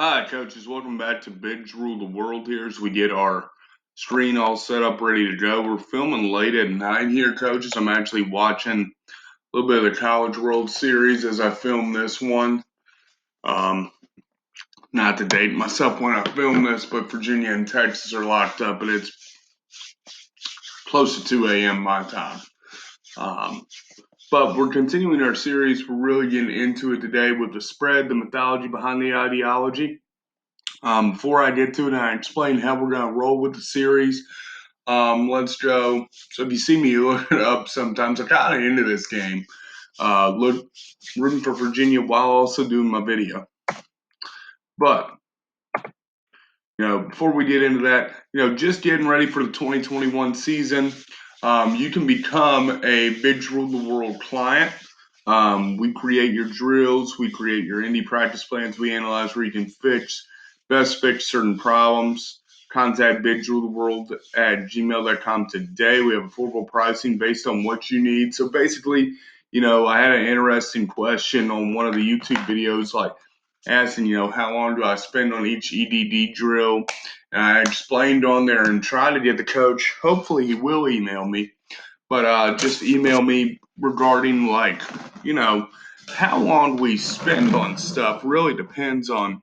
Hi, coaches. Welcome back to Bigs Rule the World here as we get our screen all set up, ready to go. We're filming late at night here, coaches. I'm actually watching a little bit of the College World Series as I film this one. Um, Not to date myself when I film this, but Virginia and Texas are locked up, and it's close to 2 a.m. my time. Um, but we're continuing our series. We're really getting into it today with the spread, the mythology behind the ideology. Before I get to it and I explain how we're going to roll with the series, let's go. So if you see me look it up sometimes, I'm kind of into this game. Rooting for Virginia while also doing my video. But, before we get into that, just getting ready for the 2021 season, you can become a Big Rule the World client. We create your drills, we create your indie practice plans, we analyze where you can best fix certain problems. Contact bigsruletheworld at gmail.com today. We have affordable pricing based on what you need. So basically, I had an interesting question on one of the YouTube videos, like asking, how long do I spend on each EDD drill? And I explained on there and tried to get the coach. Hopefully he will email me, but just email me regarding how long we spend on stuff really depends on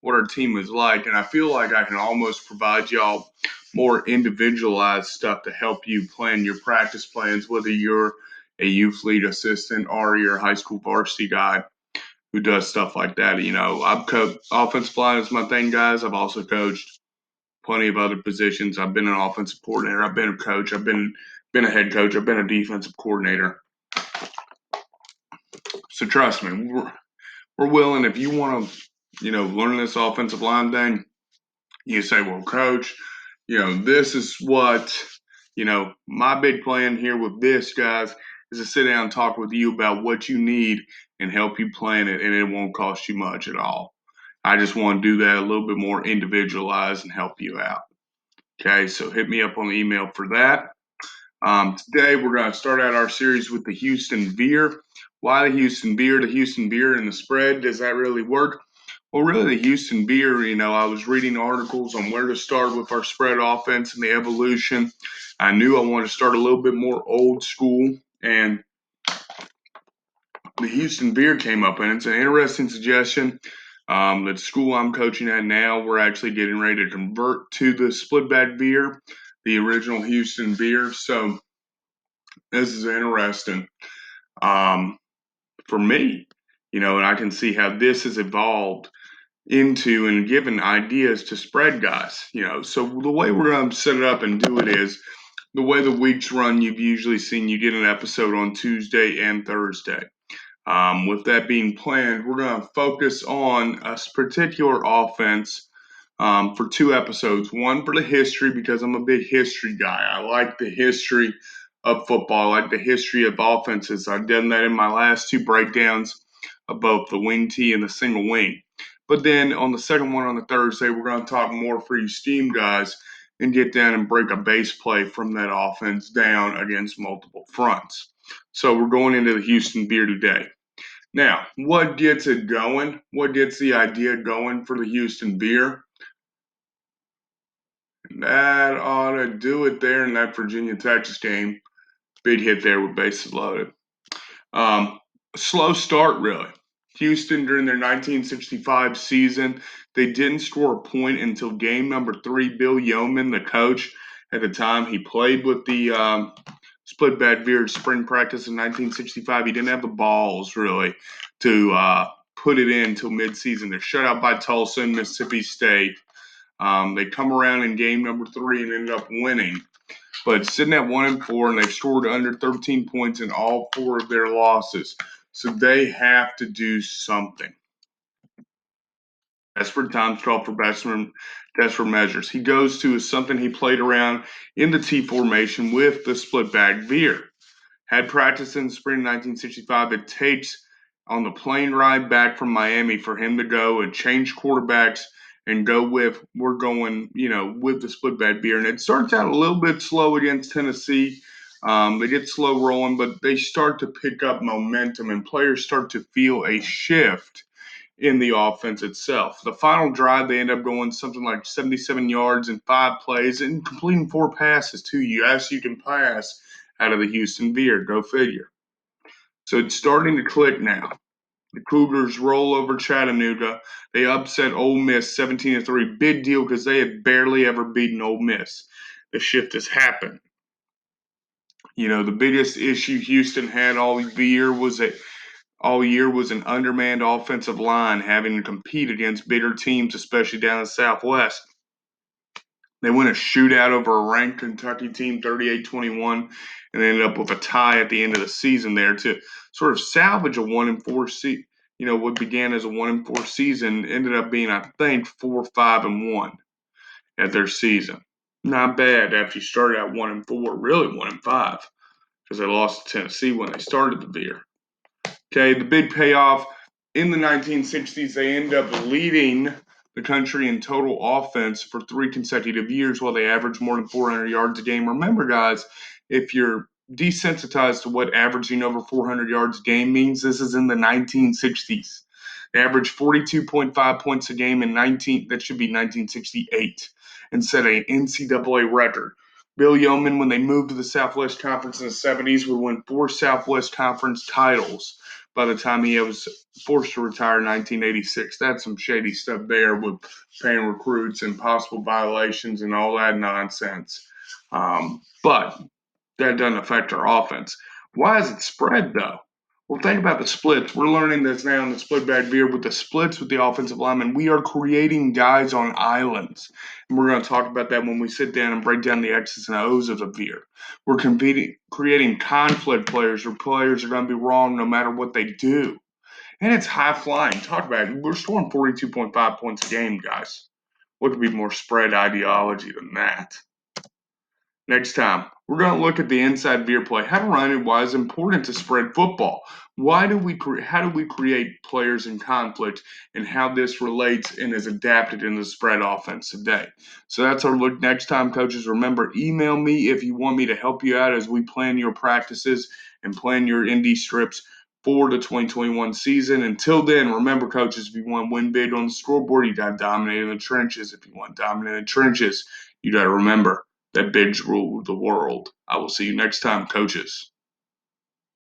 what our team is like. And I feel like I can almost provide y'all more individualized stuff to help you plan your practice plans, whether you're a youth league assistant or you're a high school varsity guy who does stuff like that. I've coached offensive line is my thing, guys. I've also coached plenty of other positions. I've been an offensive coordinator. I've been a coach. I've been a head coach. I've been a defensive coordinator. So trust me, we're willing. If you want to, learn this offensive line thing, you say, well, coach, this is what, my big plan here with this, guys, is to sit down and talk with you about what you need and help you plan it, and it won't cost you much at all. I just want to do that a little bit more individualized and help you out. Okay, so hit me up on the email for that. Today, we're going to start out our series with the Houston Veer. Why the Houston Veer? The Houston Veer and the spread, does that really work? Well, really, the Houston Veer, I was reading articles on where to start with our spread offense and the evolution. I knew I wanted to start a little bit more old school, and the Houston Veer came up, and it's an interesting suggestion. The school I'm coaching at now, we're actually getting ready to convert to the split back Veer, the original Houston Veer. So this is interesting for me, and I can see how this has evolved into and given ideas to spread guys. So the way we're going to set it up and do it is the way the weeks run. You've usually seen you get an episode on Tuesday and Thursday. With that being planned, we're going to focus on a particular offense for 2 episodes. One for the history, because I'm a big history guy. I like the history of football. I like the history of offenses. I've done that in my last 2 breakdowns of both the wing tee and the single wing. But then on the second one on the Thursday, we're going to talk more for you steam guys and get down and break a base play from that offense down against multiple fronts. So we're going into the Houston Veer today. Now, what gets it going? What gets the idea going for the Houston Veer? That ought to do it there in that Virginia-Texas game. Big hit there with bases loaded. Slow start, really. Houston, during their 1965 season, they didn't score a point until game number 3. Bill Yeoman, the coach at the time, he played with the split bad Veer spring practice in 1965. He didn't have the balls, really, to put it in until midseason. They're shut out by Tulsa and Mississippi State. They come around in game number 3 and ended up winning. But sitting at 1-4, and they've scored under 13 points in all 4 of their losses. So they have to do something. Desperate times call for desperate measures. He goes to something he played around in the T formation with the split back Veer. Had practice in the spring of 1965. It takes on the plane ride back from Miami for him to go and change quarterbacks and go with, we're going, with the split back Veer. And it starts out a little bit slow against Tennessee. They get slow rolling, but they start to pick up momentum and players start to feel a shift in the offense itself. The final drive, they end up going something like 77 yards in 5 plays and completing 4 passes too. Yes, you can pass out of the Houston Veer. Go figure. So it's starting to click now. The Cougars roll over Chattanooga. They upset Ole Miss 17-3. Big deal because they had barely ever beaten Ole Miss. The shift has happened. The biggest issue Houston had all year was an undermanned offensive line having to compete against bigger teams, especially down in the Southwest. They win a shootout over a ranked Kentucky team, 38-21, and ended up with a tie at the end of the season there to sort of salvage a 1-4 season. What began as a 1-4 season ended up being, I think, 4-5-1 at their season. Not bad after you started at 1-4, really 1-5, because they lost to Tennessee when they started the Veer. Okay, the big payoff in the 1960s, they end up leading the country in total offense for 3 consecutive years while they averaged more than 400 yards a game. Remember, guys, if you're desensitized to what averaging over 400 yards a game means, this is in the 1960s. They averaged 42.5 points a game that should be 1968, and set an NCAA record. Bill Yeoman, when they moved to the Southwest Conference in the 70s, would win 4 Southwest Conference titles by the time he was forced to retire in 1986. That's some shady stuff there with paying recruits and possible violations and all that nonsense. But that doesn't affect our offense. Why is it spread, though? Well, think about the splits. We're learning this now in the split back veer with the splits with the offensive linemen. We are creating guys on islands. And we're going to talk about that when we sit down and break down the X's and O's of the veer. We're creating conflict players, or players are going to be wrong no matter what they do. And it's high flying. Talk about it. We're scoring 42.5 points a game, guys. What could be more spread ideology than that? Next time, we're going to look at the inside veer play, how to run it, why it's important to spread football. How do we create players in conflict, and how this relates and is adapted in the spread offense today. So that's our look next time, coaches. Remember, email me if you want me to help you out as we plan your practices and plan your indie strips for the 2021 season. Until then, remember, coaches, if you want to win big on the scoreboard, you got to dominate in the trenches. If you want to dominate in the trenches, you got to remember that bigs rule the world. I will see you next time, coaches.